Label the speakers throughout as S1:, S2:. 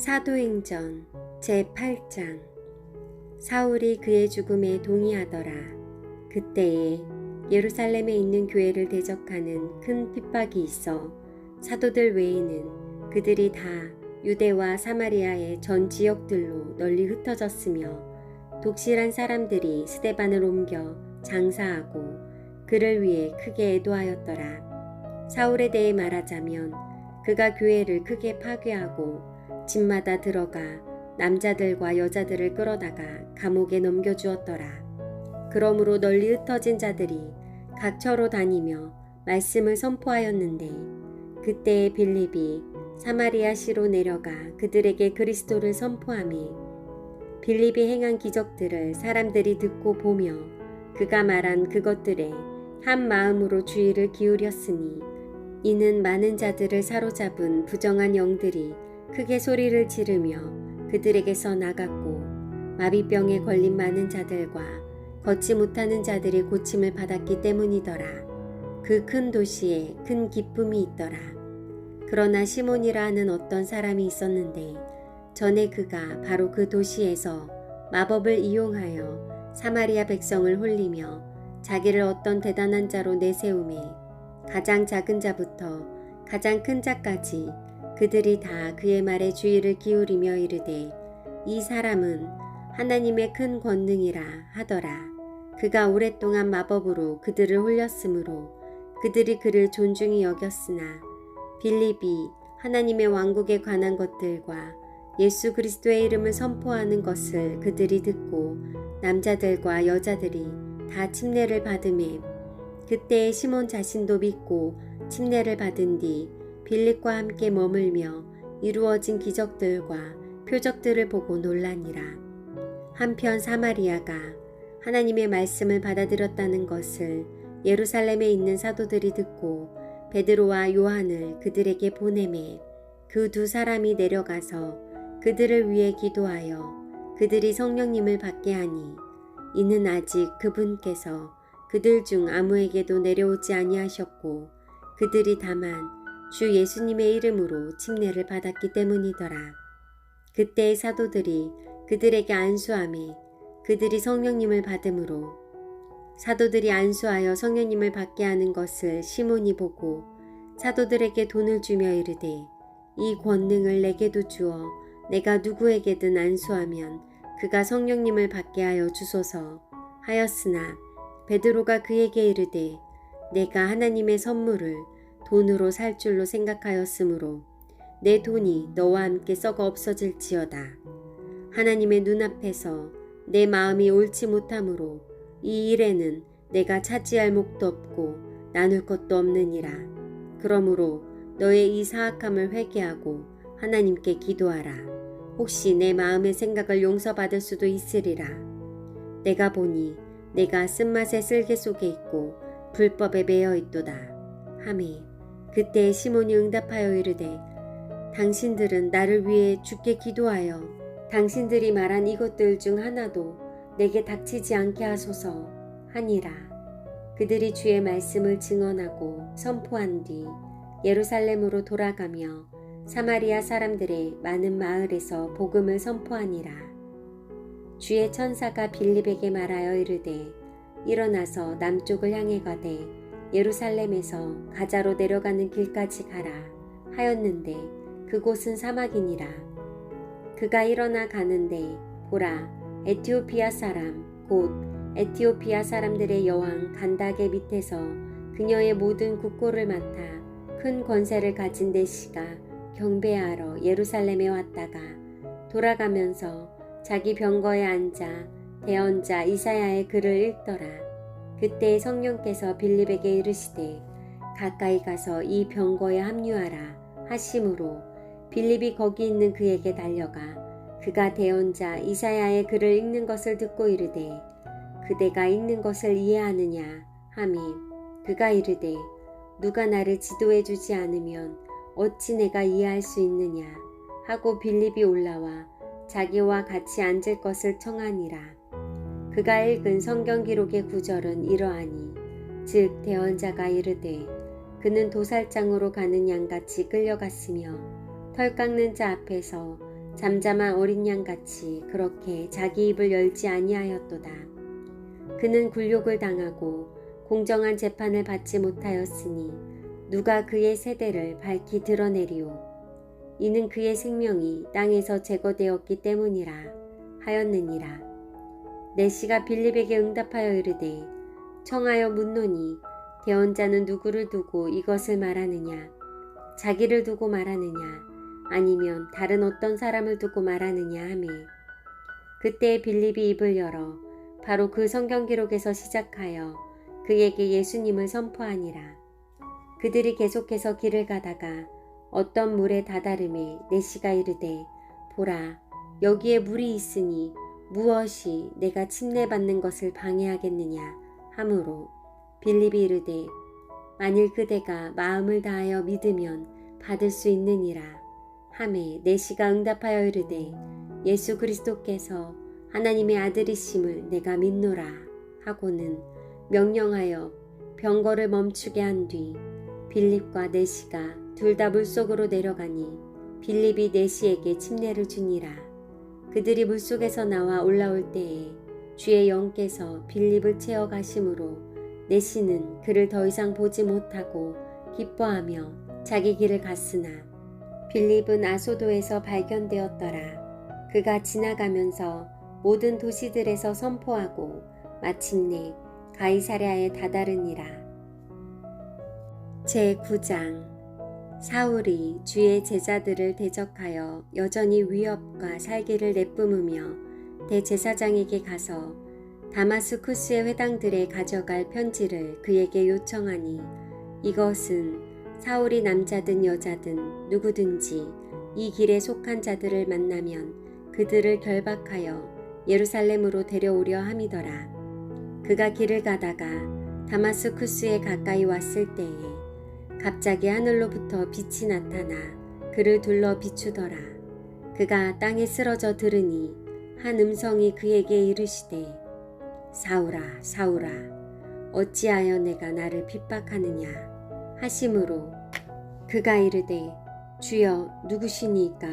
S1: 사도행전 제8장. 사울이 그의 죽음에 동의하더라. 그때에 예루살렘에 있는 교회를 대적하는 큰 핍박이 있어 사도들 외에는 그들이 다 유대와 사마리아의 전 지역들로 널리 흩어졌으며, 독실한 사람들이 스데반을 옮겨 장사하고 그를 위해 크게 애도하였더라. 사울에 대해 말하자면 그가 교회를 크게 파괴하고 집마다 들어가 남자들과 여자들을 끌어다가 감옥에 넘겨주었더라. 그러므로 널리 흩어진 자들이 각처로 다니며 말씀을 선포하였는데, 그때에 빌립이 사마리아시로 내려가 그들에게 그리스도를 선포하매, 빌립이 행한 기적들을 사람들이 듣고 보며 그가 말한 그것들에 한 마음으로 주의를 기울였으니, 이는 많은 자들을 사로잡은 부정한 영들이 크게 소리를 지르며 그들에게서 나갔고, 마비병에 걸린 많은 자들과 걷지 못하는 자들이 고침을 받았기 때문이더라. 그 큰 도시에 큰 기쁨이 있더라. 그러나 시몬이라 하는 어떤 사람이 있었는데, 전에 그가 바로 그 도시에서 마법을 이용하여 사마리아 백성을 홀리며 자기를 어떤 대단한 자로 내세우매, 가장 작은 자부터 가장 큰 자까지 그들이 다 그의 말에 주의를 기울이며 이르되, 이 사람은 하나님의 큰 권능이라 하더라. 그가 오랫동안 마법으로 그들을 홀렸으므로 그들이 그를 존중히 여겼으나, 빌립이 하나님의 왕국에 관한 것들과 예수 그리스도의 이름을 선포하는 것을 그들이 듣고 남자들과 여자들이 다 침례를 받으매, 그때에 시몬 자신도 믿고 침례를 받은 뒤 빌립과 함께 머물며 이루어진 기적들과 표적들을 보고 놀라니라. 한편 사마리아가 하나님의 말씀을 받아들였다는 것을 예루살렘에 있는 사도들이 듣고 베드로와 요한을 그들에게 보내매, 그 두 사람이 내려가서 그들을 위해 기도하여 그들이 성령님을 받게 하니, 이는 아직 그분께서 그들 중 아무에게도 내려오지 아니하셨고 그들이 다만 주 예수님의 이름으로 침례를 받았기 때문이더라. 그때의 사도들이 그들에게 안수하매 그들이 성령님을 받음으로, 사도들이 안수하여 성령님을 받게 하는 것을 시몬이 보고 사도들에게 돈을 주며 이르되, 이 권능을 내게도 주어 내가 누구에게든 안수하면 그가 성령님을 받게 하여 주소서 하였으나, 베드로가 그에게 이르되, 내가 하나님의 선물을 돈으로 살 줄로 생각하였으므로 내 돈이 너와 함께 썩어 없어질지어다. 하나님의 눈앞에서 내 마음이 옳지 못하므로 이 일에는 내가 차지할 몫도 없고 나눌 것도 없느니라. 그러므로 너의 이 사악함을 회개하고 하나님께 기도하라. 혹시 내 마음의 생각을 용서받을 수도 있으리라. 내가 보니 내가 쓴맛의 쓸개 속에 있고 불법에 매여 있도다 하매, 그때 시몬이 응답하여 이르되, 당신들은 나를 위해 주께 기도하여 당신들이 말한 이것들 중 하나도 내게 닥치지 않게 하소서 하니라. 그들이 주의 말씀을 증언하고 선포한 뒤 예루살렘으로 돌아가며 사마리아 사람들의 많은 마을에서 복음을 선포하니라. 주의 천사가 빌립에게 말하여 이르되, 일어나서 남쪽을 향해 가되 예루살렘에서 가자로 내려가는 길까지 가라 하였는데, 그곳은 사막이니라. 그가 일어나 가는데 보라, 에티오피아 사람 곧 에티오피아 사람들의 여왕 간다게 밑에서 그녀의 모든 국고를 맡아 큰 권세를 가진 내시가 경배하러 예루살렘에 왔다가 돌아가면서 자기 병거에 앉아 대언자 이사야의 글을 읽더라. 그때 성령께서 빌립에게 이르시되, 가까이 가서 이 병거에 합류하라 하심으로 빌립이 거기 있는 그에게 달려가 그가 대언자 이사야의 글을 읽는 것을 듣고 이르되, 그대가 읽는 것을 이해하느냐 하매, 그가 이르되, 누가 나를 지도해 주지 않으면 어찌 내가 이해할 수 있느냐 하고 빌립이 올라와 자기와 같이 앉을 것을 청하니라. 그가 읽은 성경 기록의 구절은 이러하니, 즉 대언자가 이르되, 그는 도살장으로 가는 양같이 끌려갔으며 털 깎는 자 앞에서 잠잠한 어린 양같이 그렇게 자기 입을 열지 아니하였도다. 그는 굴욕을 당하고 공정한 재판을 받지 못하였으니 누가 그의 세대를 밝히 드러내리오. 이는 그의 생명이 땅에서 제거되었기 때문이라 하였느니라. 내시가 빌립에게 응답하여 이르되 청하여 묻노니 대언자는 누구를 두고 이것을 말하느냐? 자기를 두고 말하느냐? 아니면 다른 어떤 사람을 두고 말하느냐 하매 그때 빌립이 입을 열어 바로 그 성경 기록에서 시작하여 그에게 예수님을 선포하니라. 그들이 계속해서 길을 가다가 어떤 물에 다다름에 내시가 이르되 보라 여기에 물이 있으니 무엇이 내가 침례받는 것을 방해하겠느냐 하므로 빌립이 이르되 만일 그대가 마음을 다하여 믿으면 받을 수 있느니라 하매 내시가 응답하여 이르되 예수 그리스도께서 하나님의 아들이심을 내가 믿노라 하고는 명령하여 병거를 멈추게 한 뒤 빌립과 내시가 둘 다 물속으로 내려가니 빌립이 내시에게 침례를 주니라. 그들이 물속에서 나와 올라올 때에 주의 영께서 빌립을 채워 가심으로 내시는 그를 더 이상 보지 못하고 기뻐하며 자기 길을 갔으나 빌립은 아소도에서 발견되었더라. 그가 지나가면서 모든 도시들에서 선포하고 마침내 가이사랴에 다다르니라. 제9장 사울이 주의 제자들을 대적하여 여전히 위협과 살기를 내뿜으며 대제사장에게 가서 다마스쿠스의 회당들에 가져갈 편지를 그에게 요청하니 이것은 사울이 남자든 여자든 누구든지 이 길에 속한 자들을 만나면 그들을 결박하여 예루살렘으로 데려오려 함이더라. 그가 길을 가다가 다마스쿠스에 가까이 왔을 때에 갑자기 하늘로부터 빛이 나타나 그를 둘러 비추더라. 그가 땅에 쓰러져 들으니 한 음성이 그에게 이르시되 사울아 사울아 어찌하여 내가 나를 핍박하느냐 하심으로 그가 이르되 주여 누구시니까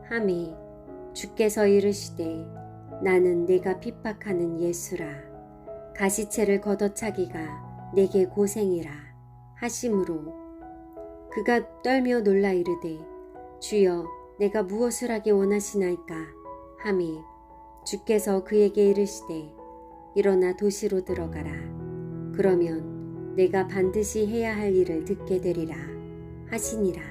S1: 하매 주께서 이르시되 나는 내가 핍박하는 예수라. 가시체를 걷어차기가 내게 고생이라 하심으로 그가 떨며 놀라 이르되 주여 내가 무엇을 하기 원하시나이까 하매 주께서 그에게 이르시되 일어나 도시로 들어가라. 그러면 내가 반드시 해야 할 일을 듣게 되리라 하시니라.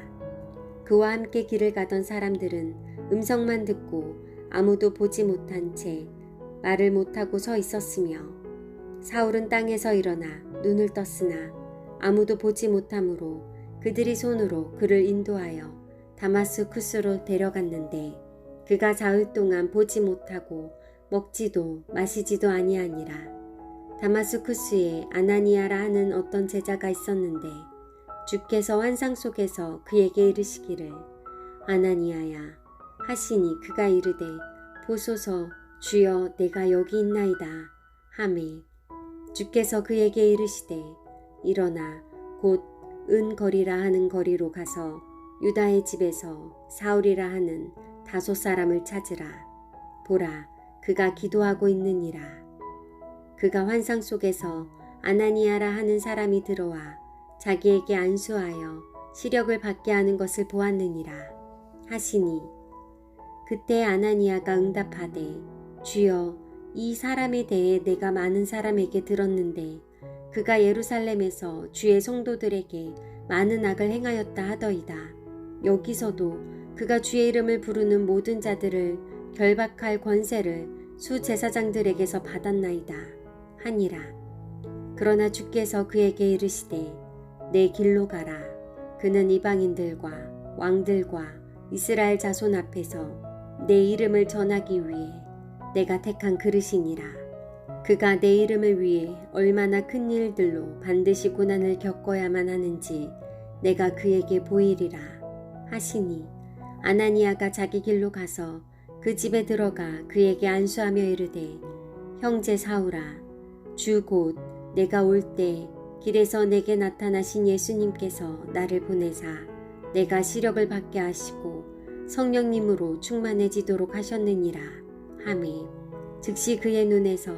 S1: 그와 함께 길을 가던 사람들은 음성만 듣고 아무도 보지 못한 채 말을 못하고 서 있었으며 사울은 땅에서 일어나 눈을 떴으나 아무도 보지 못하므로 그들이 손으로 그를 인도하여 다마스쿠스로 데려갔는데 그가 사흘 동안 보지 못하고 먹지도 마시지도 아니하니라. 다마스쿠스에 아나니아라 하는 어떤 제자가 있었는데 주께서 환상 속에서 그에게 이르시기를 아나니아야 하시니 그가 이르되 보소서 주여 내가 여기 있나이다 하매 주께서 그에게 이르시되 일어나 곧 은거리라 하는 거리로 가서 유다의 집에서 사울이라 하는 다섯 사람을 찾으라. 보라 그가 기도하고 있느니라. 그가 환상 속에서 아나니아라 하는 사람이 들어와 자기에게 안수하여 시력을 받게 하는 것을 보았느니라 하시니 그때 아나니아가 응답하되 주여 이 사람에 대해 내가 많은 사람에게 들었는데 그가 예루살렘에서 주의 성도들에게 많은 악을 행하였다 하더이다. 여기서도 그가 주의 이름을 부르는 모든 자들을 결박할 권세를 수제사장들에게서 받았나이다 하니라. 그러나 주께서 그에게 이르시되 내 길로 가라. 그는 이방인들과 왕들과 이스라엘 자손 앞에서 내 이름을 전하기 위해 내가 택한 그릇이니라. 그가 내 이름을 위해 얼마나 큰 일들로 반드시 고난을 겪어야만 하는지 내가 그에게 보이리라 하시니 아나니아가 자기 길로 가서 그 집에 들어가 그에게 안수하며 이르되 형제 사울아 주 곧 내가 올 때 길에서 내게 나타나신 예수님께서 나를 보내사 내가 시력을 받게 하시고 성령님으로 충만해지도록 하셨느니라 하매 즉시 그의 눈에서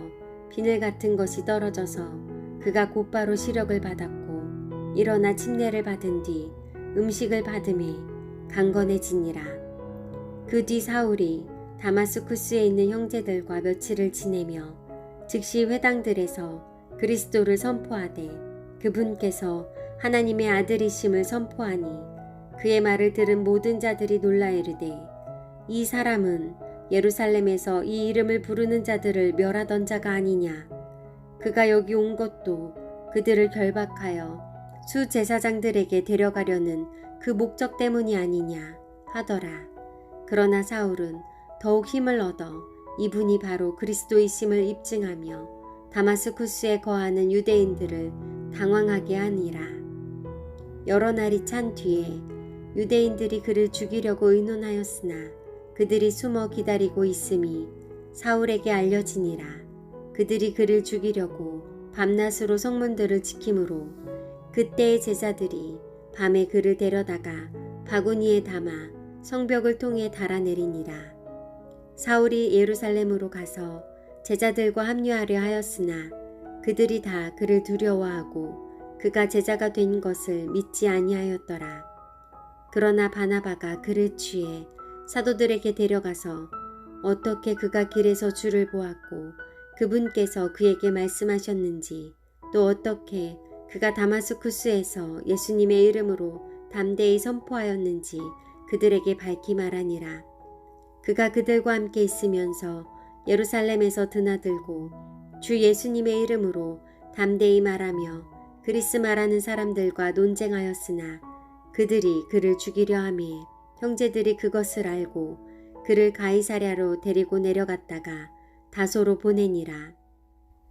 S1: 비늘 같은 것이 떨어져서 그가 곧바로 시력을 받았고 일어나 침례를 받은 뒤 음식을 받음에 강건해지니라. 그 뒤 사울이 다마스쿠스에 있는 형제들과 며칠을 지내며 즉시 회당들에서 그리스도를 선포하되 그분께서 하나님의 아들이심을 선포하니 그의 말을 들은 모든 자들이 놀라 이르되 이 사람은 예루살렘에서 이 이름을 부르는 자들을 멸하던 자가 아니냐. 그가 여기 온 것도 그들을 결박하여 수제사장들에게 데려가려는 그 목적 때문이 아니냐 하더라. 그러나 사울은 더욱 힘을 얻어 이분이 바로 그리스도이심을 입증하며 다마스쿠스에 거하는 유대인들을 당황하게 하니라. 여러 날이 찬 뒤에 유대인들이 그를 죽이려고 의논하였으나 그들이 숨어 기다리고 있음이 사울에게 알려지니라. 그들이 그를 죽이려고 밤낮으로 성문들을 지키므로 그때의 제자들이 밤에 그를 데려다가 바구니에 담아 성벽을 통해 달아내리니라. 사울이 예루살렘으로 가서 제자들과 합류하려 하였으나 그들이 다 그를 두려워하고 그가 제자가 된 것을 믿지 아니하였더라. 그러나 바나바가 그를 취해 사도들에게 데려가서 어떻게 그가 길에서 주를 보았고 그분께서 그에게 말씀하셨는지 또 어떻게 그가 다마스쿠스에서 예수님의 이름으로 담대히 선포하였는지 그들에게 밝히 말하니라. 그가 그들과 함께 있으면서 예루살렘에서 드나들고 주 예수님의 이름으로 담대히 말하며 그리스 말하는 사람들과 논쟁하였으나 그들이 그를 죽이려 하매 형제들이 그것을 알고 그를 가이사랴로 데리고 내려갔다가 다소로 보내니라.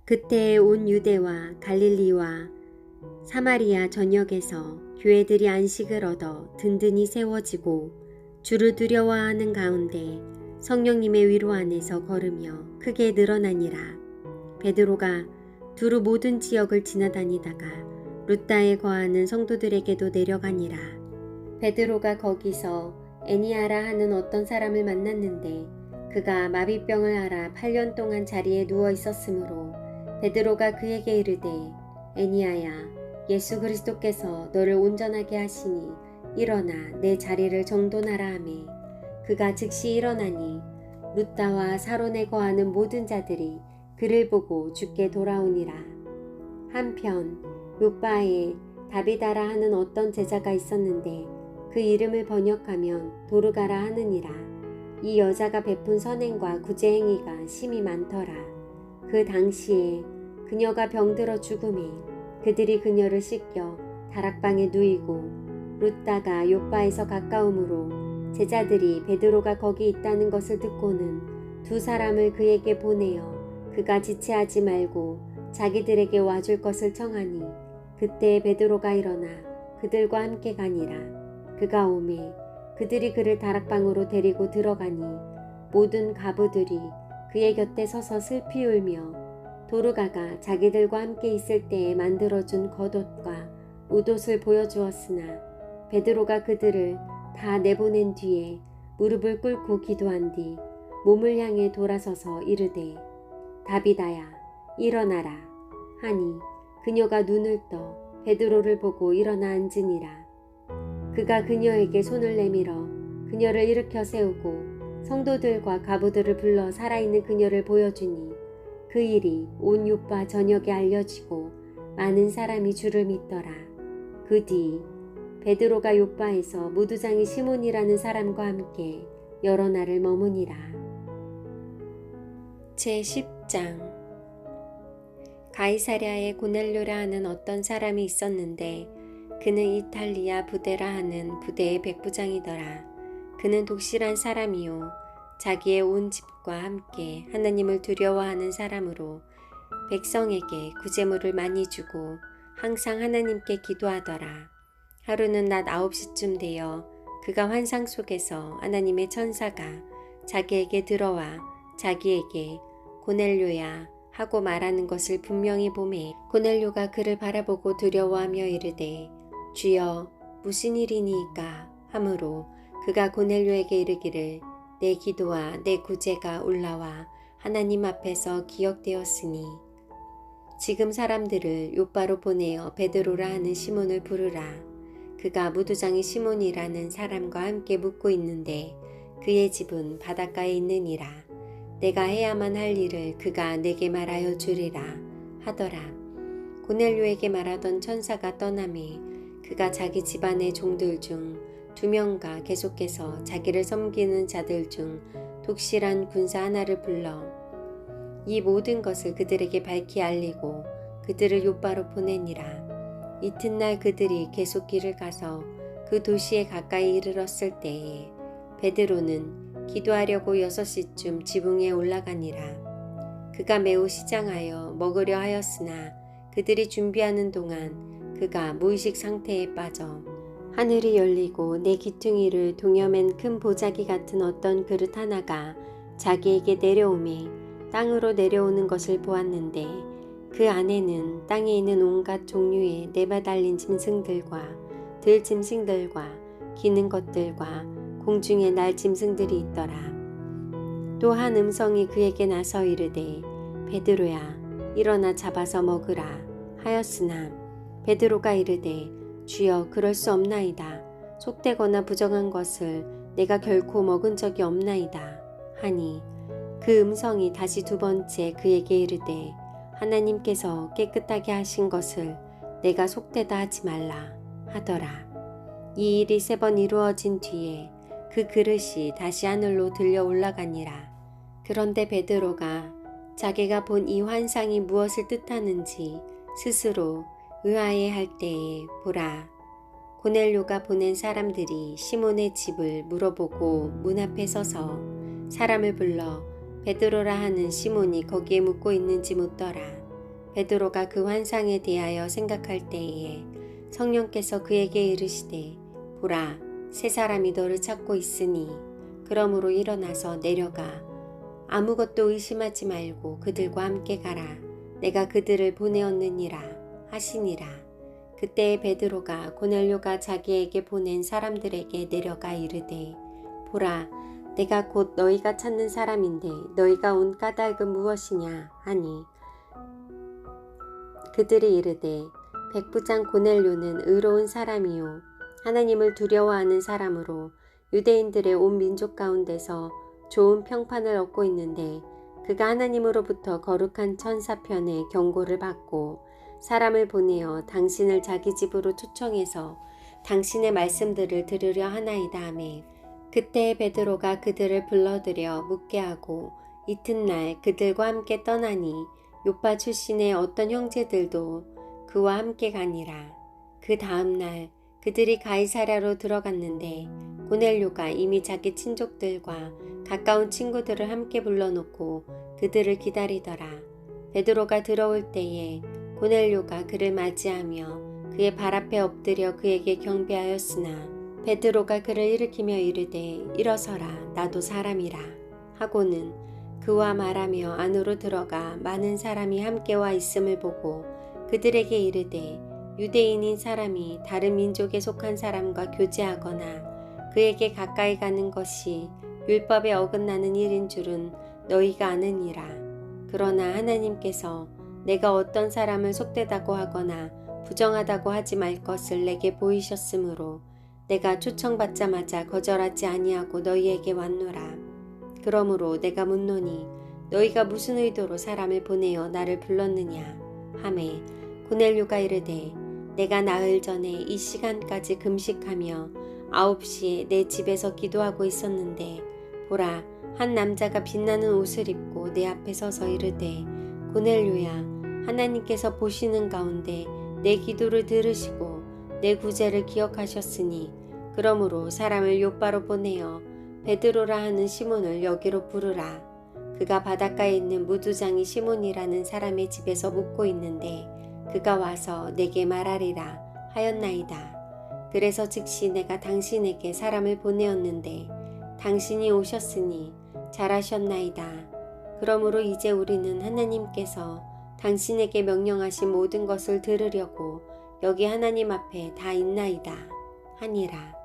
S1: 그때에 온 유대와 갈릴리와 사마리아 전역에서 교회들이 안식을 얻어 든든히 세워지고 주를 두려워하는 가운데 성령님의 위로 안에서 걸으며 크게 늘어나니라. 베드로가 두루 모든 지역을 지나다니다가 룻다에 거하는 성도들에게도 내려가니라. 베드로가 거기서 애니아라 하는 어떤 사람을 만났는데 그가 마비병을 앓아 8년 동안 자리에 누워 있었으므로 베드로가 그에게 이르되 애니아야 예수 그리스도께서 너를 온전하게 하시니 일어나 내 자리를 정돈하라 하매 그가 즉시 일어나니 룻다와 사론에 거하는 모든 자들이 그를 보고 주께 돌아오니라. 한편 요바에 다비다라 하는 어떤 제자가 있었는데 그 이름을 번역하면 도르가라 하느니라. 이 여자가 베푼 선행과 구제 행위가 심히 많더라. 그 당시에 그녀가 병들어 죽음에 그들이 그녀를 씻겨 다락방에 누이고 룻다가 요바에서 가까우므로 제자들이 베드로가 거기 있다는 것을 듣고는 두 사람을 그에게 보내어 그가 지체하지 말고 자기들에게 와줄 것을 청하니 그때 베드로가 일어나 그들과 함께 가니라. 그가 오매 그들이 그를 다락방으로 데리고 들어가니 모든 가부들이 그의 곁에 서서 슬피 울며 도르가가 자기들과 함께 있을 때에 만들어준 겉옷과 웃옷을 보여주었으나 베드로가 그들을 다 내보낸 뒤에 무릎을 꿇고 기도한 뒤 몸을 향해 돌아서서 이르되 다비다야 일어나라 하니 그녀가 눈을 떠 베드로를 보고 일어나 앉으니라. 그가 그녀에게 손을 내밀어 그녀를 일으켜 세우고 성도들과 가부들을 불러 살아있는 그녀를 보여주니 그 일이 온 요파 전역에 알려지고 많은 사람이 주를 믿더라. 그 뒤 베드로가 요파에서 무두장이 시몬이라는 사람과 함께 여러 날을 머무니라. 제10장 가이사랴에 고넬료라 하는 어떤 사람이 있었는데 그는 이탈리아 부대라 하는 부대의 백부장이더라. 그는 독실한 사람이요 자기의 온 집과 함께 하나님을 두려워하는 사람으로 백성에게 구제물을 많이 주고 항상 하나님께 기도하더라. 하루는 낮 9시쯤 되어 그가 환상 속에서 하나님의 천사가 자기에게 들어와 자기에게 고넬료야 하고 말하는 것을 분명히 보매 고넬료가 그를 바라보고 두려워하며 이르되 주여 무슨 일이니까 하므로 그가 고넬료에게 이르기를 내 기도와 내 구제가 올라와 하나님 앞에서 기억되었으니 지금 사람들을 요바로 보내어 베드로라 하는 시몬을 부르라. 그가 무두장이 시몬이라는 사람과 함께 묵고 있는데 그의 집은 바닷가에 있느니라. 내가 해야만 할 일을 그가 내게 말하여 주리라 하더라. 고넬료에게 말하던 천사가 떠나매 그가 자기 집안의 종들 중 2명과 계속해서 자기를 섬기는 자들 중 독실한 군사 하나를 불러 이 모든 것을 그들에게 밝히 알리고 그들을 요바로 보내니라. 이튿날 그들이 계속 길을 가서 그 도시에 가까이 이르렀을 때에 베드로는 기도하려고 6시쯤 지붕에 올라가니라. 그가 매우 시장하여 먹으려 하였으나 그들이 준비하는 동안 그가 무의식 상태에 빠져 하늘이 열리고 내 귀퉁이를 동여맨 큰 보자기 같은 어떤 그릇 하나가 자기에게 내려오매 땅으로 내려오는 것을 보았는데 그 안에는 땅에 있는 온갖 종류의 네바달린 짐승들과 들짐승들과 기는 것들과 공중에 날 짐승들이 있더라. 또 한 음성이 그에게 나서 이르되 베드로야 일어나 잡아서 먹으라 하였으나 베드로가 이르되 주여 그럴 수 없나이다. 속되거나 부정한 것을 내가 결코 먹은 적이 없나이다 하니 그 음성이 다시 2번째 그에게 이르되 하나님께서 깨끗하게 하신 것을 내가 속되다 하지 말라 하더라. 이 일이 3번 이루어진 뒤에 그 그릇이 다시 하늘로 들려 올라가니라. 그런데 베드로가 자기가 본 이 환상이 무엇을 뜻하는지 스스로 의아해할 때에 보라, 고넬료가 보낸 사람들이 시몬의 집을 물어보고 문 앞에 서서 사람을 불러 베드로라 하는 시몬이 거기에 묵고 있는지 묻더라. 베드로가 그 환상에 대하여 생각할 때에 성령께서 그에게 이르시되 보라, 3사람이 너를 찾고 있으니 그러므로 일어나서 내려가 아무것도 의심하지 말고 그들과 함께 가라. 내가 그들을 보내었느니라 하시니라. 그때 베드로가 고넬료가 자기에게 보낸 사람들에게 내려가 이르되 보라, 내가 곧 너희가 찾는 사람인데 너희가 온 까닭은 무엇이냐 하니 그들이 이르되 백부장 고넬료는 의로운 사람이요 하나님을 두려워하는 사람으로 유대인들의 온 민족 가운데서 좋은 평판을 얻고 있는데 그가 하나님으로부터 거룩한 천사편의 경고를 받고 사람을 보내어 당신을 자기 집으로 초청해서 당신의 말씀들을 들으려 하나이다 하매 그때 베드로가 그들을 불러들여 묻게 하고 이튿날 그들과 함께 떠나니 요파 출신의 어떤 형제들도 그와 함께 가니라. 그 다음날 그들이 가이사랴로 들어갔는데 고넬료가 이미 자기 친족들과 가까운 친구들을 함께 불러놓고 그들을 기다리더라. 베드로가 들어올 때에 고넬료가 그를 맞이하며 그의 발 앞에 엎드려 그에게 경배하였으나 베드로가 그를 일으키며 이르되 일어서라, 나도 사람이라 하고는 그와 말하며 안으로 들어가 많은 사람이 함께 와 있음을 보고 그들에게 이르되 유대인인 사람이 다른 민족에 속한 사람과 교제하거나 그에게 가까이 가는 것이 율법에 어긋나는 일인 줄은 너희가 아느니라. 그러나 하나님께서 내가 어떤 사람을 속되다고 하거나 부정하다고 하지 말 것을 내게 보이셨으므로 내가 초청받자마자 거절하지 아니하고 너희에게 왔노라. 그러므로 내가 묻노니 너희가 무슨 의도로 사람을 보내어 나를 불렀느냐 하매 고넬료가 이르되 내가 나흘 전에 이 시간까지 금식하며 9시에 내 집에서 기도하고 있었는데 보라, 한 남자가 빛나는 옷을 입고 내 앞에 서서 이르되 고넬료야, 하나님께서 보시는 가운데 내 기도를 들으시고 내 구제를 기억하셨으니 그러므로 사람을 요바로 보내어 베드로라 하는 시몬을 여기로 부르라. 그가 바닷가에 있는 무두장이 시몬이라는 사람의 집에서 묵고 있는데 그가 와서 내게 말하리라 하였나이다. 그래서 즉시 내가 당신에게 사람을 보내었는데 당신이 오셨으니 잘하셨나이다. 그러므로 이제 우리는 하나님께서 당신에게 명령하신 모든 것을 들으려고 여기 하나님 앞에 다 있나이다 하니라.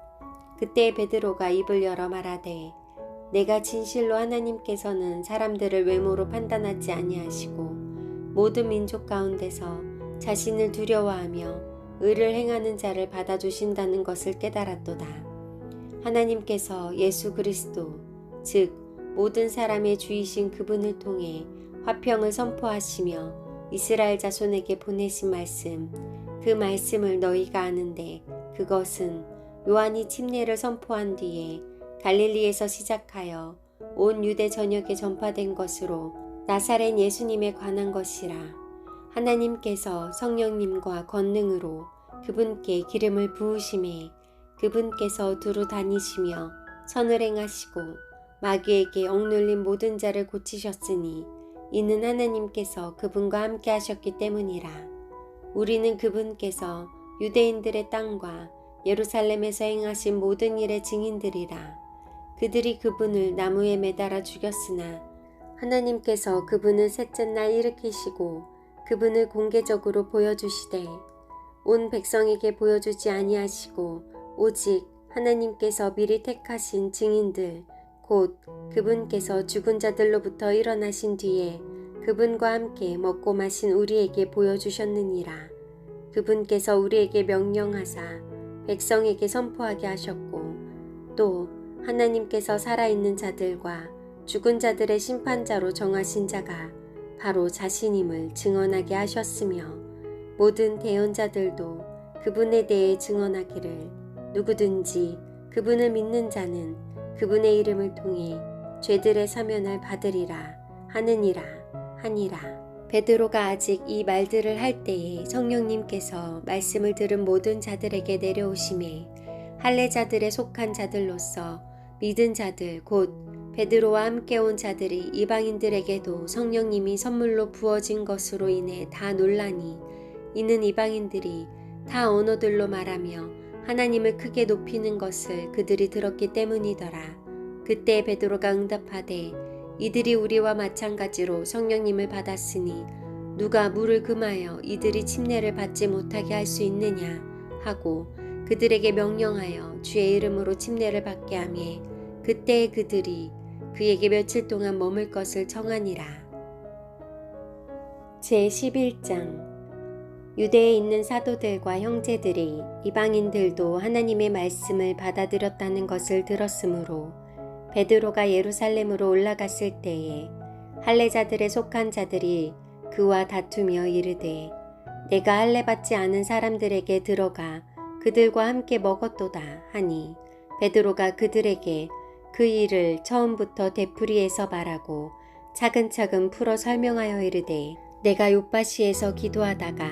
S1: 그때 베드로가 입을 열어 말하되 내가 진실로 하나님께서는 사람들을 외모로 판단하지 아니하시고 모든 민족 가운데서 자신을 두려워하며 의를 행하는 자를 받아주신다는 것을 깨달았도다. 하나님께서 예수 그리스도 즉 모든 사람의 주이신 그분을 통해 화평을 선포하시며 이스라엘 자손에게 보내신 말씀, 그 말씀을 너희가 아는데 그것은 요한이 침례를 선포한 뒤에 갈릴리에서 시작하여 온 유대 전역에 전파된 것으로 나사렛 예수님에 관한 것이라. 하나님께서 성령님과 권능으로 그분께 기름을 부으심에 그분께서 두루 다니시며 선을 행하시고 마귀에게 억눌린 모든 자를 고치셨으니 이는 하나님께서 그분과 함께 하셨기 때문이라. 우리는 그분께서 유대인들의 땅과 예루살렘에서 행하신 모든 일의 증인들이라. 그들이 그분을 나무에 매달아 죽였으나 하나님께서 그분을 셋째 날 일으키시고 그분을 공개적으로 보여주시되 온 백성에게 보여주지 아니하시고 오직 하나님께서 미리 택하신 증인들 곧 그분께서 죽은 자들로부터 일어나신 뒤에 그분과 함께 먹고 마신 우리에게 보여주셨느니라. 그분께서 우리에게 명령하사 백성에게 선포하게 하셨고 또 하나님께서 살아있는 자들과 죽은 자들의 심판자로 정하신 자가 바로 자신임을 증언하게 하셨으며 모든 대언자들도 그분에 대해 증언하기를 누구든지 그분을 믿는 자는 그분의 이름을 통해 죄들의 사면을 받으리라 하느니라 하니라. 베드로가 아직 이 말들을 할 때에 성령님께서 말씀을 들은 모든 자들에게 내려오심에 할례자들에 속한 자들로서 믿은 자들 곧 베드로와 함께 온 자들이 이방인들에게도 성령님이 선물로 부어진 것으로 인해 다 놀라니 이는 이방인들이 다 언어들로 말하며 하나님을 크게 높이는 것을 그들이 들었기 때문이더라. 그때 베드로가 응답하되 이들이 우리와 마찬가지로 성령님을 받았으니 누가 물을 금하여 이들이 침례를 받지 못하게 할 수 있느냐 하고 그들에게 명령하여 주의 이름으로 침례를 받게 하매 그때 그들이 그에게 며칠 동안 머물 것을 청하니라. 제11장 유대에 있는 사도들과 형제들이 이방인들도 하나님의 말씀을 받아들였다는 것을 들었으므로 베드로가 예루살렘으로 올라갔을 때에 할례자들에 속한 자들이 그와 다투며 이르되 내가 할례받지 않은 사람들에게 들어가 그들과 함께 먹었도다 하니 베드로가 그들에게 그 일을 처음부터 되풀이해서 말하고 차근차근 풀어 설명하여 이르되 내가 욥바시에서 기도하다가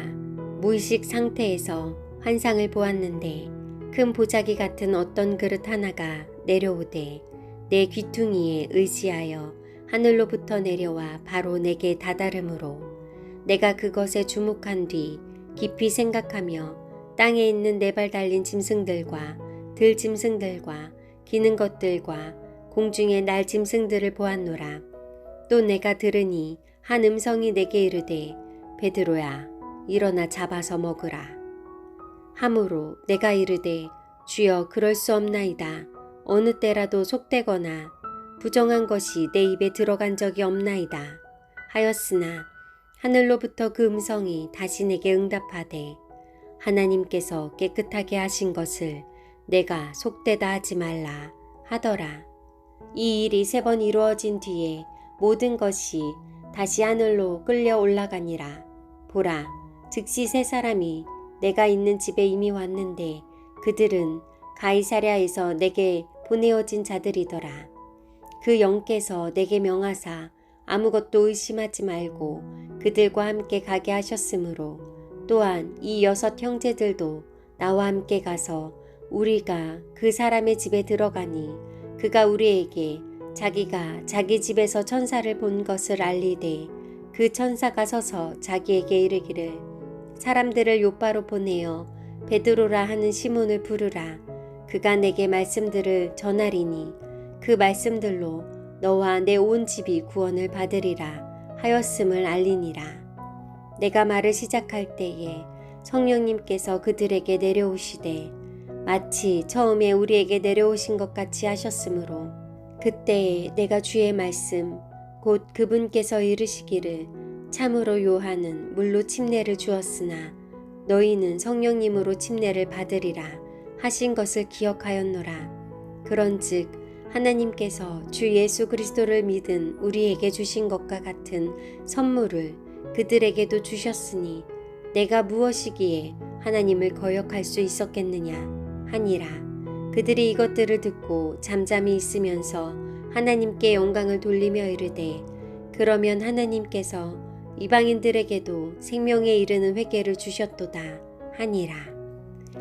S1: 무의식 상태에서 환상을 보았는데 큰 보자기 같은 어떤 그릇 하나가 내려오되 내 귀퉁이에 의지하여 하늘로부터 내려와 바로 내게 다다르므로 내가 그것에 주목한 뒤 깊이 생각하며 땅에 있는 네 발 달린 짐승들과 들짐승들과 기는 것들과 공중의 날 짐승들을 보았노라. 또 내가 들으니 한 음성이 내게 이르되 베드로야 일어나 잡아서 먹으라. 하므로 내가 이르되 주여 그럴 수 없나이다. 어느 때라도 속되거나 부정한 것이 내 입에 들어간 적이 없나이다 하였으나 하늘로부터 그 음성이 다시 내게 응답하되 하나님께서 깨끗하게 하신 것을 내가 속되다 하지 말라 하더라. 이 일이 3번 이루어진 뒤에 모든 것이 다시 하늘로 끌려 올라가니라. 보라, 즉시 3사람이 내가 있는 집에 이미 왔는데 그들은 가이사랴에서 내게 보내어진 자들이더라. 그 영께서 내게 명하사 아무것도 의심하지 말고 그들과 함께 가게 하셨으므로 또한 이 6 형제들도 나와 함께 가서 우리가 그 사람의 집에 들어가니 그가 우리에게 자기가 자기 집에서 천사를 본 것을 알리되 그 천사가 서서 자기에게 이르기를 사람들을 요바로 보내어 베드로라 하는 시몬을 부르라. 그가 내게 말씀들을 전하리니 그 말씀들로 너와 내 온 집이 구원을 받으리라 하였음을 알리니라. 내가 말을 시작할 때에 성령님께서 그들에게 내려오시되 마치 처음에 우리에게 내려오신 것 같이 하셨으므로 그때에 내가 주의 말씀 곧 그분께서 이르시기를 참으로 요한은 물로 침례를 주었으나 너희는 성령님으로 침례를 받으리라 하신 것을 기억하였노라. 그런즉 하나님께서 주 예수 그리스도를 믿은 우리에게 주신 것과 같은 선물을 그들에게도 주셨으니 내가 무엇이기에 하나님을 거역할 수 있었겠느냐 하니라. 그들이 이것들을 듣고 잠잠히 있으면서 하나님께 영광을 돌리며 이르되 그러면 하나님께서 이방인들에게도 생명에 이르는 회개를 주셨도다 하니라.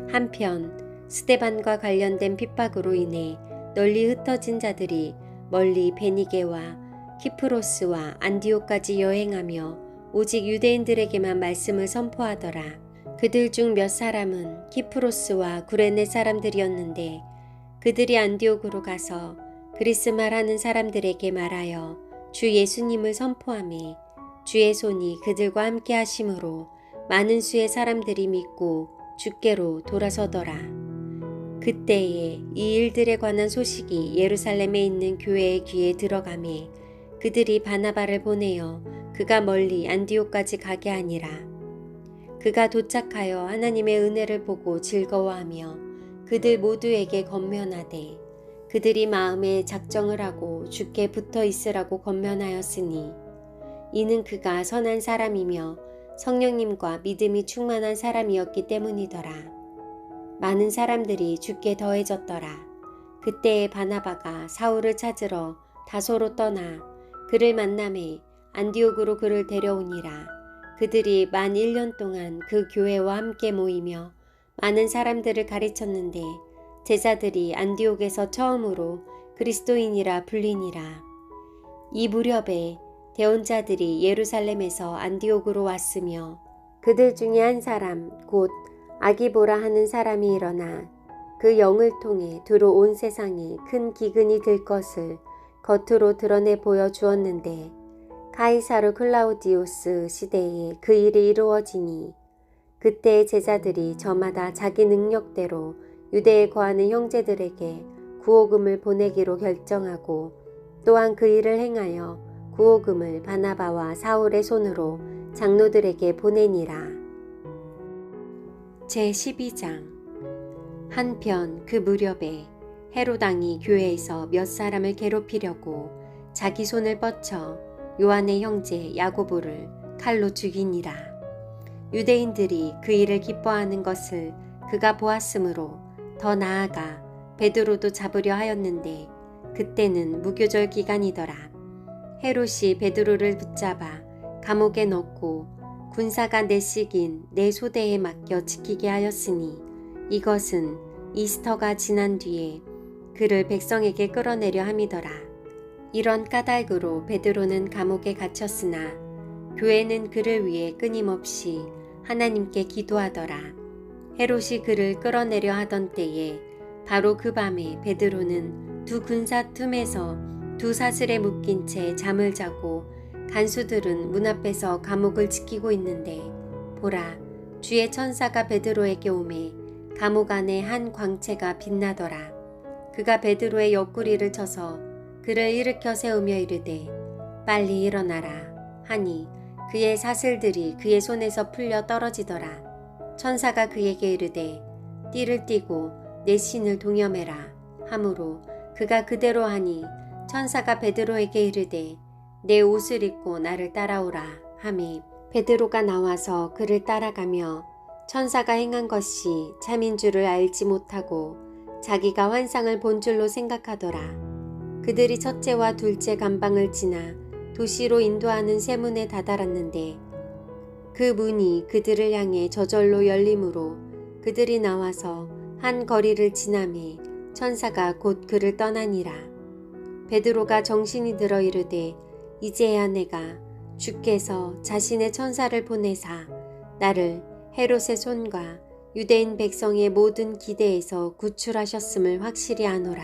S1: 한편 스데반과 관련된 핍박으로 인해 널리 흩어진 자들이 멀리 베니게와 키프로스와 안디옥까지 여행하며 오직 유대인들에게만 말씀을 선포하더라. 그들 중 몇 사람은 키프로스와 구레네 사람들이었는데 그들이 안디옥으로 가서 그리스 말하는 사람들에게 말하여 주 예수님을 선포하며 주의 손이 그들과 함께 하심으로 많은 수의 사람들이 믿고 주께로 돌아서더라. 그때에 이 일들에 관한 소식이 예루살렘에 있는 교회의 귀에 들어가매 그들이 바나바를 보내어 그가 멀리 안디옥까지 가게 하니라. 그가 도착하여 하나님의 은혜를 보고 즐거워하며 그들 모두에게 권면하되 그들이 마음에 작정을 하고 주께 붙어 있으라고 권면하였으니 이는 그가 선한 사람이며 성령님과 믿음이 충만한 사람이었기 때문이더라. 많은 사람들이 주께 더해졌더라. 그때에 바나바가 사울을 찾으러 다소로 떠나 그를 만남에 안디옥으로 그를 데려오니라. 그들이 만 1년 동안 그 교회와 함께 모이며 많은 사람들을 가르쳤는데 제자들이 안디옥에서 처음으로 그리스도인이라 불리니라. 이 무렵에 대언자들이 예루살렘에서 안디옥으로 왔으며 그들 중에 한 사람 곧 아기보라 하는 사람이 일어나 그 영을 통해 두루 온 세상에 큰 기근이 들 것을 겉으로 드러내 보여주었는데 가이사르 클라우디우스 시대에 그 일이 이루어지니 그때 제자들이 저마다 자기 능력대로 유대에 거하는 형제들에게 구호금을 보내기로 결정하고 또한 그 일을 행하여 구호금을 바나바와 사울의 손으로 장로들에게 보내니라. 제12장. 한편 그 무렵에 헤로당이 교회에서 몇 사람을 괴롭히려고 자기 손을 뻗쳐 요한의 형제 야고보를 칼로 죽이니라. 유대인들이 그 일을 기뻐하는 것을 그가 보았으므로 더 나아가 베드로도 잡으려 하였는데 그때는 무교절 기간이더라. 헤롯이 베드로를 붙잡아 감옥에 넣고 군사가 내식인 내 소대에 맡겨 지키게 하였으니 이것은 이스터가 지난 뒤에 그를 백성에게 끌어내려 함이더라. 이런 까닭으로 베드로는 감옥에 갇혔으나 교회는 그를 위해 끊임없이 하나님께 기도하더라. 헤롯이 그를 끌어내려 하던 때에 바로 그 밤에 베드로는 두 군사 틈에서 두 사슬에 묶인 채 잠을 자고 간수들은 문 앞에서 감옥을 지키고 있는데 보라, 주의 천사가 베드로에게 오매 감옥 안에 한 광채가 빛나더라. 그가 베드로의 옆구리를 쳐서 그를 일으켜 세우며 이르되 빨리 일어나라 하니 그의 사슬들이 그의 손에서 풀려 떨어지더라. 천사가 그에게 이르되 띠를 띠고 내 신을 동여매라 하므로 그가 그대로 하니 천사가 베드로에게 이르되 내 옷을 입고 나를 따라오라 하매 베드로가 나와서 그를 따라가며 천사가 행한 것이 참인 줄을 알지 못하고 자기가 환상을 본 줄로 생각하더라. 그들이 첫째와 둘째 감방을 지나 도시로 인도하는 세문에 다다랐는데 그 문이 그들을 향해 저절로 열리므로 그들이 나와서 한 거리를 지나매 천사가 곧 그를 떠나니라. 베드로가 정신이 들어 이르되 이제야 내가 주께서 자신의 천사를 보내사 나를 헤롯의 손과 유대인 백성의 모든 기대에서 구출하셨음을 확실히 아노라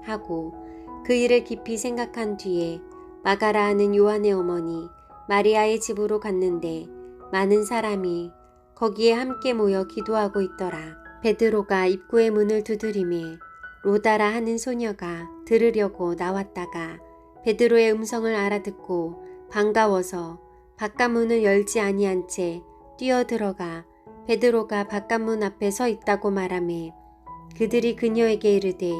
S1: 하고 그 일을 깊이 생각한 뒤에 마가라 하는 요한의 어머니 마리아의 집으로 갔는데 많은 사람이 거기에 함께 모여 기도하고 있더라. 베드로가 입구의 문을 두드리매 로다라 하는 소녀가 들으려고 나왔다가 베드로의 음성을 알아듣고 반가워서 바깥문을 열지 아니한 채 뛰어들어가 베드로가 바깥문 앞에 서 있다고 말하매 그들이 그녀에게 이르되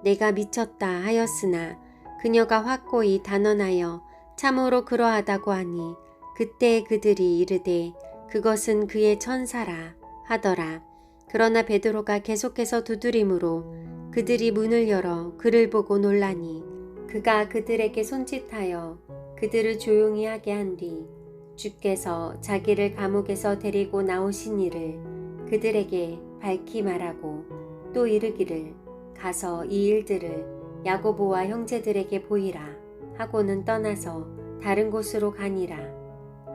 S1: 내가 미쳤다 하였으나 그녀가 확고히 단언하여 참으로 그러하다고 하니 그때 그들이 이르되 그것은 그의 천사라 하더라. 그러나 베드로가 계속해서 두드림으로 그들이 문을 열어 그를 보고 놀라니 그가 그들에게 손짓하여 그들을 조용히 하게 한 뒤 주께서 자기를 감옥에서 데리고 나오신 일을 그들에게 밝히 말하고 또 이르기를 가서 이 일들을 야고보와 형제들에게 보이라 하고는 떠나서 다른 곳으로 가니라.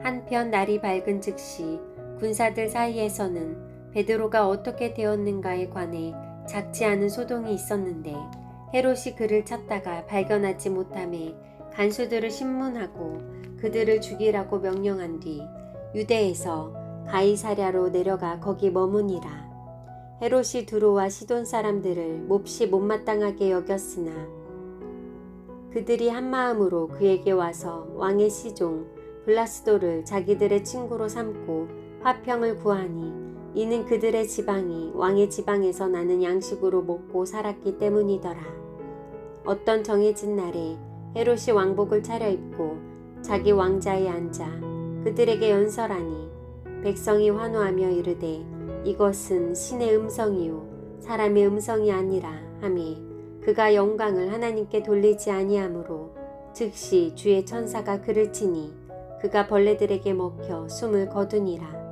S1: 한편 날이 밝은 즉시 군사들 사이에서는 베드로가 어떻게 되었는가에 관해 작지 않은 소동이 있었는데 헤롯이 그를 찾다가 발견하지 못하매 간수들을 신문하고 그들을 죽이라고 명령한 뒤 유대에서 가이사랴로 내려가 거기 머무니라. 헤롯이 두로와 시돈 사람들을 몹시 못마땅하게 여겼으나 그들이 한마음으로 그에게 와서 왕의 시종 블라스도를 자기들의 친구로 삼고 화평을 구하니 이는 그들의 지방이 왕의 지방에서 나는 양식으로 먹고 살았기 때문이더라. 어떤 정해진 날에 헤롯이 왕복을 차려입고 자기 왕자에 앉아 그들에게 연설하니 백성이 환호하며 이르되 이것은 신의 음성이요 사람의 음성이 아니라 하매 그가 영광을 하나님께 돌리지 아니하므로 즉시 주의 천사가 그를 치니 그가 벌레들에게 먹혀 숨을 거두니라.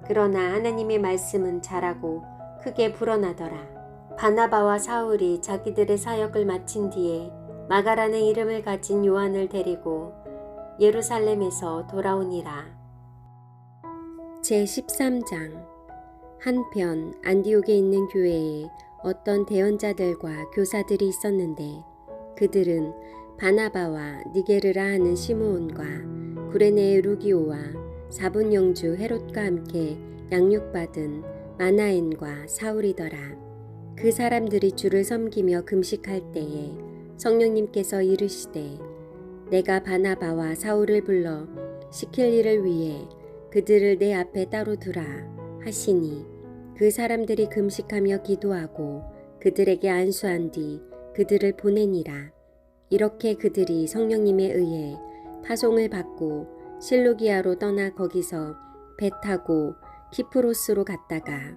S1: 그러나 하나님의 말씀은 자라고 크게 불어나더라. 바나바와 사울이 자기들의 사역을 마친 뒤에 마가라는 이름을 가진 요한을 데리고 예루살렘에서 돌아오니라. 제13장. 한편 안디옥에 있는 교회에 어떤 대언자들과 교사들이 있었는데 그들은 바나바와 니게르라 하는 시므온과 구레네의 루기오와 사분영주 헤롯과 함께 양육받은 마나엔과 사울이더라. 그 사람들이 주를 섬기며 금식할 때에 성령님께서 이르시되 내가 바나바와 사울을 불러 시킬 일을 위해 그들을 내 앞에 따로 두라 하시니 그 사람들이 금식하며 기도하고 그들에게 안수한 뒤 그들을 보내니라. 이렇게 그들이 성령님에 의해 파송을 받고 실루기아로 떠나 거기서 배 타고 키프로스로 갔다가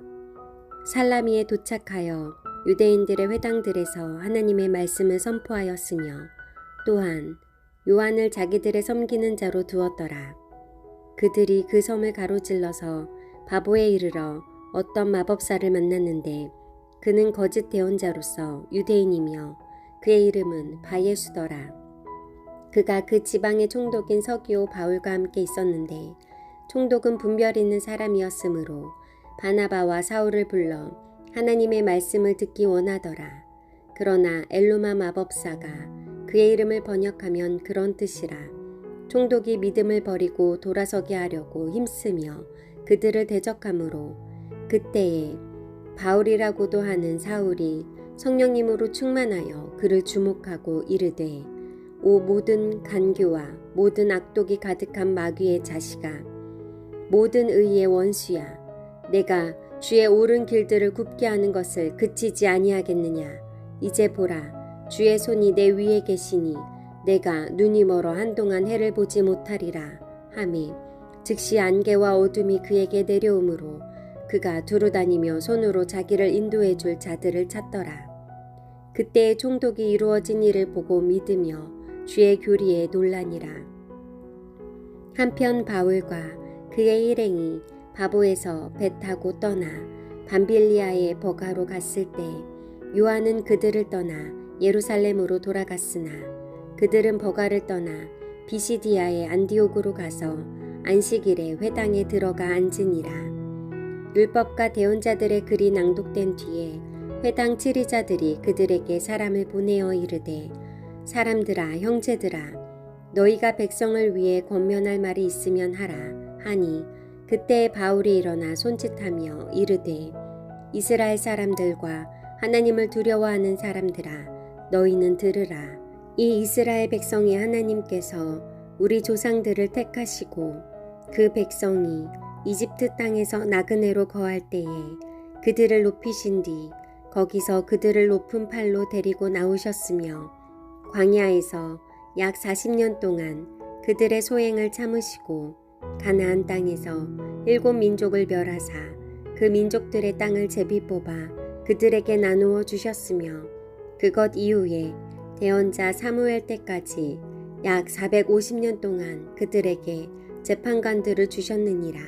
S1: 살라미에 도착하여 유대인들의 회당들에서 하나님의 말씀을 선포하였으며 또한 요한을 자기들의 섬기는 자로 두었더라. 그들이 그 섬을 가로질러서 바보에 이르러 어떤 마법사를 만났는데 그는 거짓 대언자로서 유대인이며 그의 이름은 바예수더라. 그가 그 지방의 총독인 서기오 바울과 함께 있었는데 총독은 분별 있는 사람이었으므로 바나바와 사울을 불러 하나님의 말씀을 듣기 원하더라. 그러나 엘루마 마법사가 그의 이름을 번역하면 그런 뜻이라. 총독이 믿음을 버리고 돌아서게 하려고 힘쓰며 그들을 대적하므로 그때에 바울이라고도 하는 사울이 성령님으로 충만하여 그를 주목하고 이르되 오 모든 간교와 모든 악독이 가득한 마귀의 자식아 모든 의의 원수야 내가 주의 옳은 길들을 굽게 하는 것을 그치지 아니하겠느냐. 이제 보라 주의 손이 내 위에 계시니 내가 눈이 멀어 한동안 해를 보지 못하리라 하매 즉시 안개와 어둠이 그에게 내려오므로 그가 두루다니며 손으로 자기를 인도해 줄 자들을 찾더라. 그때의 총독이 이루어진 일을 보고 믿으며 주의 교리에 놀라니라. 한편 바울과 그의 일행이 바보에서 배 타고 떠나 밤빌리아의 버가로 갔을 때 요한은 그들을 떠나 예루살렘으로 돌아갔으나 그들은 버가를 떠나 비시디아의 안디옥으로 가서 안식일에 회당에 들어가 앉으니라. 율법과 대언자들의 글이 낭독된 뒤에 회당 치리자들이 그들에게 사람을 보내어 이르되 사람들아 형제들아 너희가 백성을 위해 권면할 말이 있으면 하라 하니 그때 바울이 일어나 손짓하며 이르되 이스라엘 사람들과 하나님을 두려워하는 사람들아, 너희는 들으라. 이 이스라엘 백성이 하나님께서 우리 조상들을 택하시고 그 백성이 이집트 땅에서 나그네로 거할 때에 그들을 높이신 뒤 거기서 그들을 높은 팔로 데리고 나오셨으며 광야에서 약 40년 동안 그들의 소행을 참으시고 가나안 땅에서 7민족을 멸하사 그 민족들의 땅을 제비 뽑아 그들에게 나누어 주셨으며 그것 이후에 대언자 사무엘 때까지 약 450년 동안 그들에게 재판관들을 주셨느니라.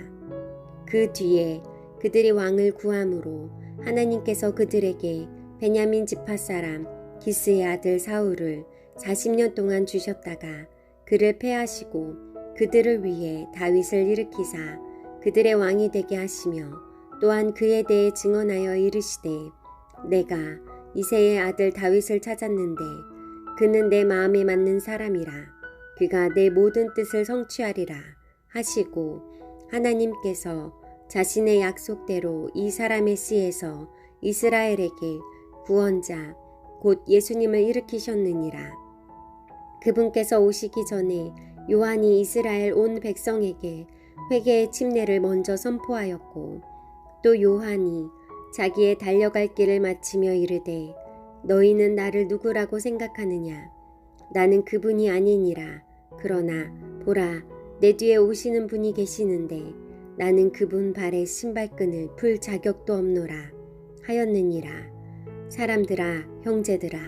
S1: 그 뒤에 그들이 왕을 구함으로 하나님께서 그들에게 베냐민 지파 사람 기스의 아들 사울을 40년 동안 주셨다가 그를 패하시고 그들을 위해 다윗을 일으키사 그들의 왕이 되게 하시며 또한 그에 대해 증언하여 이르시되 내가 이새의 아들 다윗을 찾았는데 그는 내 마음에 맞는 사람이라 그가 내 모든 뜻을 성취하리라 하시고 하나님께서 자신의 약속대로 이 사람의 씨에서 이스라엘에게 구원자 곧 예수님을 일으키셨느니라. 그분께서 오시기 전에 요한이 이스라엘 온 백성에게 회개의 침례를 먼저 선포하였고 또 요한이 자기의 달려갈 길을 마치며 이르되 너희는 나를 누구라고 생각하느냐 나는 그분이 아니니라. 그러나 보라 내 뒤에 오시는 분이 계시는데 나는 그분 발에 신발끈을 풀 자격도 없노라 하였느니라. 사람들아 형제들아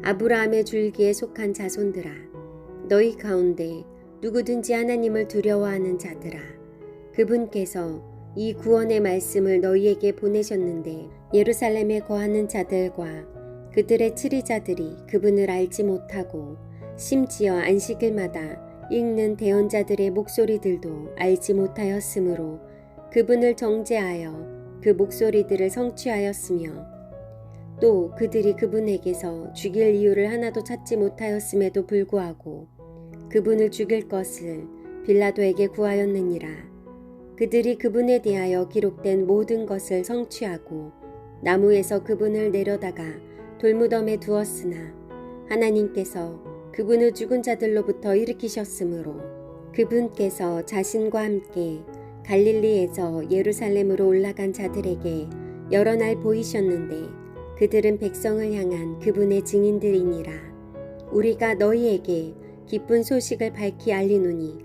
S1: 아브라함의 줄기에 속한 자손들아 너희 가운데 누구든지 하나님을 두려워하는 자들아 그분께서 이 구원의 말씀을 너희에게 보내셨는데 예루살렘에 거하는 자들과 그들의 치리자들이 그분을 알지 못하고 심지어 안식일마다 읽는 대언자들의 목소리들도 알지 못하였으므로 그분을 정죄하여 그 목소리들을 성취하였으며 또 그들이 그분에게서 죽일 이유를 하나도 찾지 못하였음에도 불구하고 그분을 죽일 것을 빌라도에게 구하였느니라. 그들이 그분에 대하여 기록된 모든 것을 성취하고 나무에서 그분을 내려다가 돌무덤에 두었으나 하나님께서 그분을 죽은 자들로부터 일으키셨으므로 그분께서 자신과 함께 갈릴리에서 예루살렘으로 올라간 자들에게 여러 날 보이셨는데 그들은 백성을 향한 그분의 증인들이니라. 우리가 너희에게 기쁜 소식을 밝히 알리노니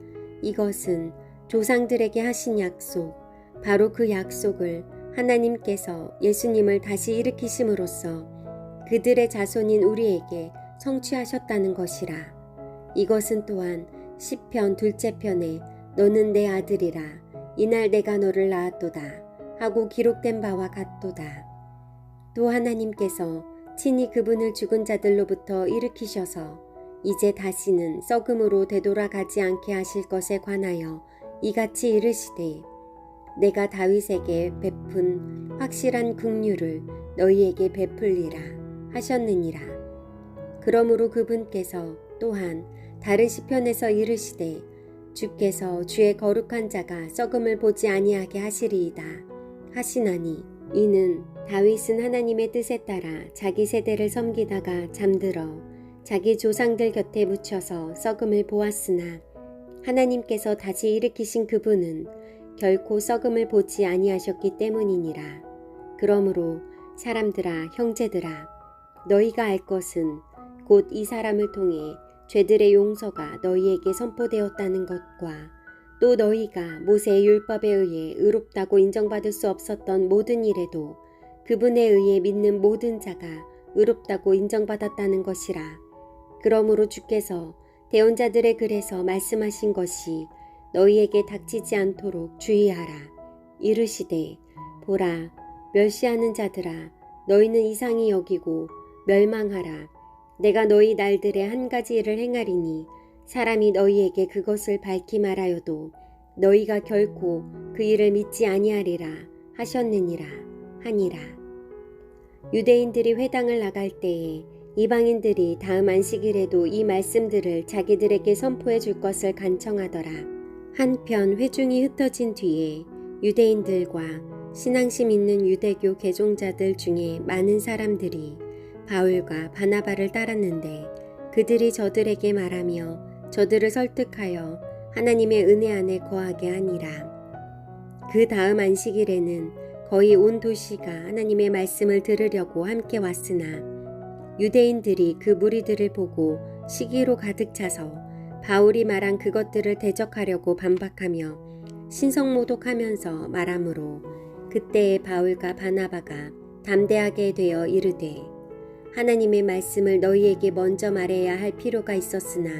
S1: 이것은 조상들에게 하신 약속 바로 그 약속을 하나님께서 예수님을 다시 일으키심으로써 그들의 자손인 우리에게 성취하셨다는 것이라. 이것은 또한 시편 둘째 편에 너는 내 아들이라 이날 내가 너를 낳았도다 하고 기록된 바와 같도다. 또 하나님께서 친히 그분을 죽은 자들로부터 일으키셔서 이제 다시는 썩음으로 되돌아가지 않게 하실 것에 관하여 이같이 이르시되 내가 다윗에게 베푼 확실한 긍휼을 너희에게 베풀리라 하셨느니라. 그러므로 그분께서 또한 다른 시편에서 이르시되 주께서 주의 거룩한 자가 썩음을 보지 아니하게 하시리이다 하시나니 이는 다윗은 하나님의 뜻에 따라 자기 세대를 섬기다가 잠들어 자기 조상들 곁에 묻혀서 썩음을 보았으나 하나님께서 다시 일으키신 그분은 결코 썩음을 보지 아니하셨기 때문이니라. 그러므로 사람들아 형제들아 너희가 알 것은 곧 이 사람을 통해 죄들의 용서가 너희에게 선포되었다는 것과 또 너희가 모세의 율법에 의해 의롭다고 인정받을 수 없었던 모든 일에도 그분에 의해 믿는 모든 자가 의롭다고 인정받았다는 것이라. 그러므로 주께서 대언자들의 글에서 말씀하신 것이 너희에게 닥치지 않도록 주의하라. 이르시되 보라 멸시하는 자들아 너희는 이상히 여기고 멸망하라. 내가 너희 날들에 한 가지 일을 행하리니 사람이 너희에게 그것을 밝히 말하여도 너희가 결코 그 일을 믿지 아니하리라 하셨느니라 하니라. 유대인들이 회당을 나갈 때에 이방인들이 다음 안식일에도 이 말씀들을 자기들에게 선포해 줄 것을 간청하더라. 한편 회중이 흩어진 뒤에 유대인들과 신앙심 있는 유대교 개종자들 중에 많은 사람들이 바울과 바나바를 따랐는데 그들이 저들에게 말하며 저들을 설득하여 하나님의 은혜 안에 거하게 하니라. 그 다음 안식일에는 거의 온 도시가 하나님의 말씀을 들으려고 함께 왔으나 유대인들이 그 무리들을 보고 시기로 가득 차서 바울이 말한 그것들을 대적하려고 반박하며 신성모독하면서 말하므로 그때에 바울과 바나바가 담대하게 되어 이르되 하나님의 말씀을 너희에게 먼저 말해야 할 필요가 있었으나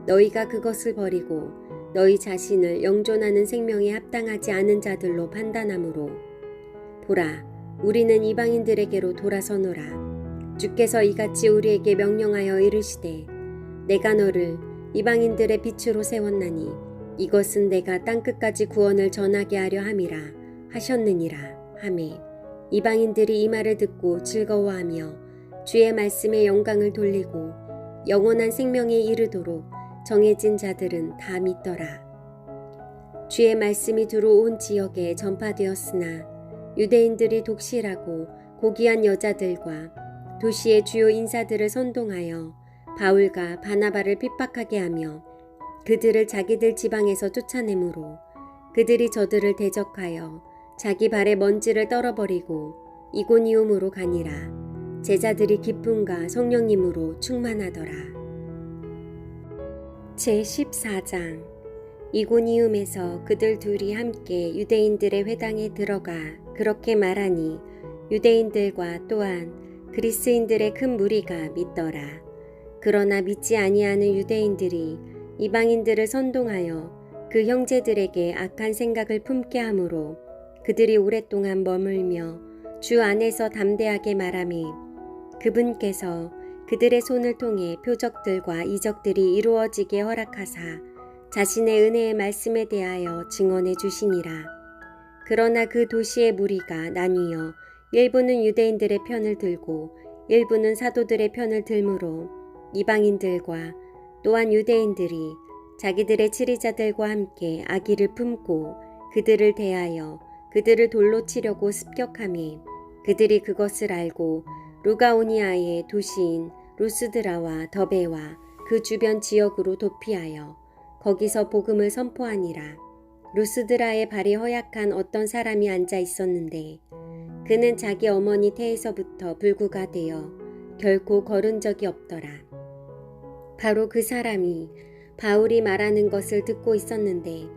S1: 너희가 그것을 버리고 너희 자신을 영존하는 생명에 합당하지 않은 자들로 판단하므로 보라 우리는 이방인들에게로 돌아서노라. 주께서 이같이 우리에게 명령하여 이르시되 내가 너를 이방인들의 빛으로 세웠나니 이것은 내가 땅끝까지 구원을 전하게 하려 함이라 하셨느니라 하매 이방인들이 이 말을 듣고 즐거워하며 주의 말씀에 영광을 돌리고 영원한 생명에 이르도록 정해진 자들은 다 믿더라. 주의 말씀이 두루 온 지역에 전파되었으나 유대인들이 독실하고 고귀한 여자들과 도시의 주요 인사들을 선동하여 바울과 바나바를 핍박하게 하며 그들을 자기들 지방에서 쫓아내므로 그들이 저들을 대적하여 자기 발에 먼지를 떨어버리고 이고니움으로 가니라. 제자들이 기쁨과 성령님으로 충만하더라. 제14장 이고니움에서 그들 둘이 함께 유대인들의 회당에 들어가 그렇게 말하니 유대인들과 또한 그리스인들의 큰 무리가 믿더라. 그러나 믿지 아니하는 유대인들이 이방인들을 선동하여 그 형제들에게 악한 생각을 품게 하므로 그들이 오랫동안 머물며 주 안에서 담대하게 말하매 그분께서 그들의 손을 통해 표적들과 이적들이 이루어지게 허락하사 자신의 은혜의 말씀에 대하여 증언해 주시니라. 그러나 그 도시의 무리가 나뉘어 일부는 유대인들의 편을 들고 일부는 사도들의 편을 들므로 이방인들과 또한 유대인들이 자기들의 치리자들과 함께 악의를 품고 그들을 대하여 그들을 돌로 치려고 습격하며 그들이 그것을 알고 루가오니아의 도시인 루스드라와 더베와 그 주변 지역으로 도피하여 거기서 복음을 선포하니라. 루스드라에 발이 허약한 어떤 사람이 앉아 있었는데 그는 자기 어머니 태에서부터 불구가 되어 결코 걸은 적이 없더라. 바로 그 사람이 바울이 말하는 것을 듣고 있었는데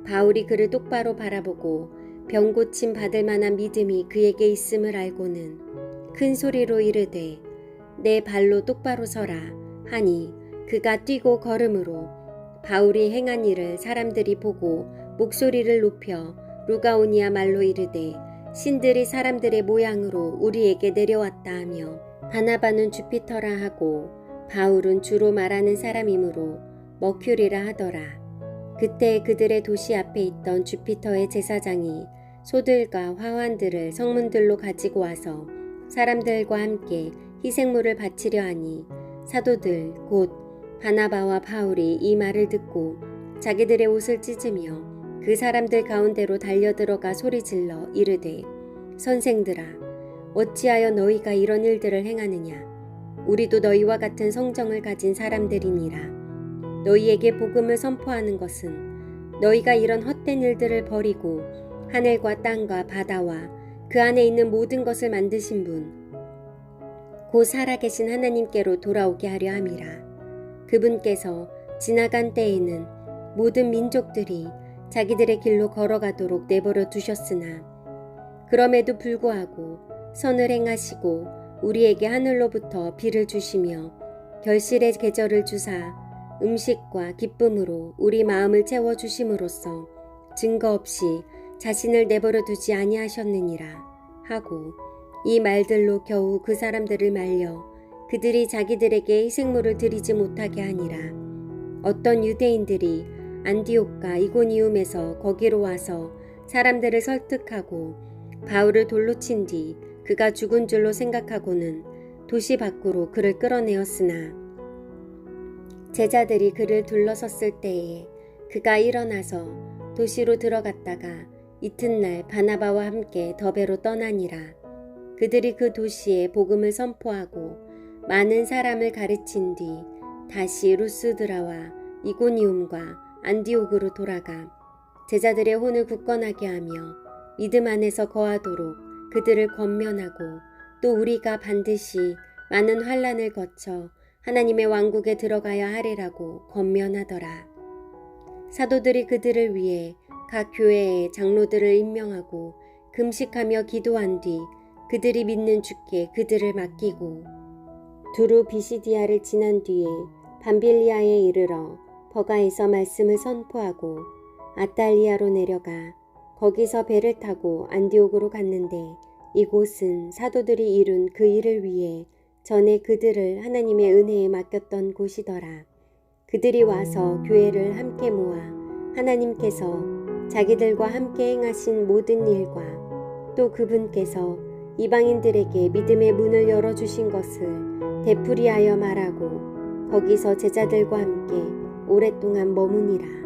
S1: 바울이 그를 똑바로 바라보고 병고침 받을 만한 믿음이 그에게 있음을 알고는 큰 소리로 이르되 내 발로 똑바로 서라 하니 그가 뛰고 걸음으로 바울이 행한 일을 사람들이 보고 목소리를 높여 루가오니아 말로 이르되 신들이 사람들의 모양으로 우리에게 내려왔다 하며 바나바는 주피터라 하고 바울은 주로 말하는 사람이므로 머큐리라 하더라. 그때 그들의 도시 앞에 있던 주피터의 제사장이 소들과 화환들을 성문들로 가지고 와서 사람들과 함께 희생물을 바치려 하니 사도들 곧 바나바와 바울이 이 말을 듣고 자기들의 옷을 찢으며 그 사람들 가운데로 달려들어가 소리질러 이르되 선생들아 어찌하여 너희가 이런 일들을 행하느냐. 우리도 너희와 같은 성정을 가진 사람들이니라. 너희에게 복음을 선포하는 것은 너희가 이런 헛된 일들을 버리고 하늘과 땅과 바다와 그 안에 있는 모든 것을 만드신 분 곧 살아계신 하나님께로 돌아오게 하려 함이라. 그분께서 지나간 때에는 모든 민족들이 자기들의 길로 걸어가도록 내버려 두셨으나 그럼에도 불구하고 선을 행하시고 우리에게 하늘로부터 비를 주시며 결실의 계절을 주사 음식과 기쁨으로 우리 마음을 채워주심으로써 증거 없이 자신을 내버려 두지 아니하셨느니라 하고 이 말들로 겨우 그 사람들을 말려 그들이 자기들에게 희생물을 드리지 못하게 하니라. 어떤 유대인들이 안디옥과 이고니움에서 거기로 와서 사람들을 설득하고 바울을 돌로 친 뒤 그가 죽은 줄로 생각하고는 도시 밖으로 그를 끌어내었으나 제자들이 그를 둘러섰을 때에 그가 일어나서 도시로 들어갔다가 이튿날 바나바와 함께 더베로 떠나니라. 그들이 그 도시에 복음을 선포하고 많은 사람을 가르친 뒤 다시 루스드라와 이고니움과 안디옥으로 돌아가 제자들의 혼을 굳건하게 하며 믿음 안에서 거하도록 그들을 권면하고 또 우리가 반드시 많은 환난을 거쳐 하나님의 왕국에 들어가야 하리라고 권면하더라. 사도들이 그들을 위해 각 교회의 장로들을 임명하고 금식하며 기도한 뒤 그들이 믿는 주께 그들을 맡기고 두루 비시디아를 지난 뒤에 밤빌리아에 이르러 버가에서 말씀을 선포하고 아탈리아로 내려가 거기서 배를 타고 안디옥으로 갔는데 이곳은 사도들이 이룬 그 일을 위해 전에 그들을 하나님의 은혜에 맡겼던 곳이더라. 그들이 와서 교회를 함께 모아 하나님께서 자기들과 함께 행하신 모든 일과 또 그분께서 이방인들에게 믿음의 문을 열어주신 것을 되풀이하여 말하고 거기서 제자들과 함께 오랫동안 머무니라.